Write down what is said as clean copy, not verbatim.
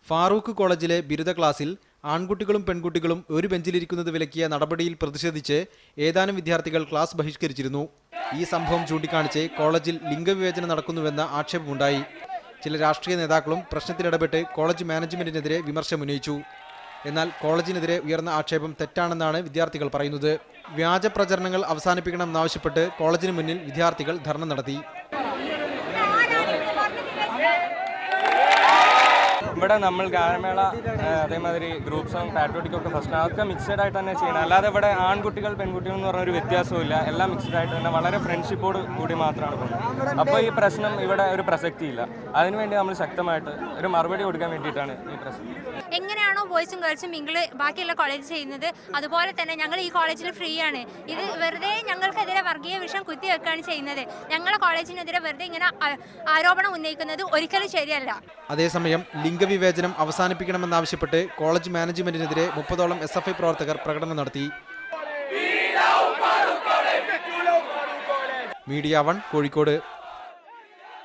ഫാറൂഖ് കോളേജിലെ ബിരുദ ക്ലാസ്സിൽ ആൺകുട്ടികളും പെൺകുട്ടികളും ഒരു ബെഞ്ചിലിരിക്കുന്നത് വിലക്കിയ നടപടിയിൽ പ്രതിഷേധിച്ച് ഏതാനും വിദ്യാർത്ഥികൾ ക്ലാസ് ബഹിഷ്കരിച്ചിരുന്നു. ഈ സംഭവം ചൂണ്ടിക്കാണിച്ച് കോളേജിൽ ലിംഗവിവേചനം നടക്കുന്നുവെന്ന ആക്ഷേപമുണ്ടായി. ചില രാഷ്ട്രീയ നേതാക്കളും പ്രശ്നത്തിലിടപെട്ട് കോളേജ് മാനേജ്മെന്റിനെതിരെ വിമർശനമുന്നയിച്ചു. എന്നാൽ കോളേജിനെതിരെ ഉയർന്ന ആക്ഷേപം തെറ്റാണെന്നാണ് വിദ്യാർത്ഥികൾ പറയുന്നത്. വ്യാജ പ്രചരണങ്ങൾ അവസാനിപ്പിക്കണമെന്നാവശ്യപ്പെട്ട് കോളേജിന് മുന്നിൽ വിദ്യാർത്ഥികൾ ധർണ നടത്തി. ഇവിടെ നമ്മൾ ഗാനമേള അതേമാതിരി ഗ്രൂപ്പ് സോങ് പാട്രിയോട്ടിക്കൊക്കെ ഫസ്റ്റ് അതൊക്കെ മിക്സഡ് ആയിട്ട് തന്നെ ചെയ്യണം. അല്ലാതെ ഇവിടെ ആൺകുട്ടികൾ പെൺകുട്ടികൾ എന്ന് പറഞ്ഞൊരു വ്യത്യാസമില്ല. എല്ലാം മിക്സഡ് ആയിട്ട് തന്നെ വളരെ ഫ്രണ്ട്ഷിപ്പോട് കൂടി മാത്രമാണ് പോകുന്നത്. അപ്പോൾ ഈ പ്രശ്നം ഇവിടെ ഒരു പ്രസക്തിയില്ല. അതിനുവേണ്ടി നമ്മൾ ശക്തമായിട്ട് ഒരു മറുപടി കൊടുക്കാൻ വേണ്ടിയിട്ടാണ് ഈ പ്രശ്നം. എങ്ങനെയാണോ ബോയ്സും ഗേൾസും മിങ്കിൾ ബാക്കിയുള്ള കോളേജ് ചെയ്യുന്നത് അതുപോലെ തന്നെ ഞങ്ങൾ ഈ കോളേജിൽ ഫ്രീ ആണ്. ഇത് വെറുതെ ഞങ്ങൾക്കെതിരെ വർഗീയ വിഷം കുത്തിവെക്കുകയാണ് ചെയ്യുന്നത്. ഞങ്ങളുടെ കോളേജിനെതിരെ വെറുതെ ഇങ്ങനെ ആരോപണം ഉന്നയിക്കുന്നത് ഒരിക്കലും ശരിയല്ല. അതേസമയം ലിംഗവിവേചനം അവസാനിപ്പിക്കണമെന്നാവശ്യപ്പെട്ട് കോളേജ് മാനേജ്മെന്റിനെതിരെ 30ഓളം SFI പ്രവർത്തകർ പ്രകടനം നടത്തി. മീഡിയ 1 കോഴിക്കോട്.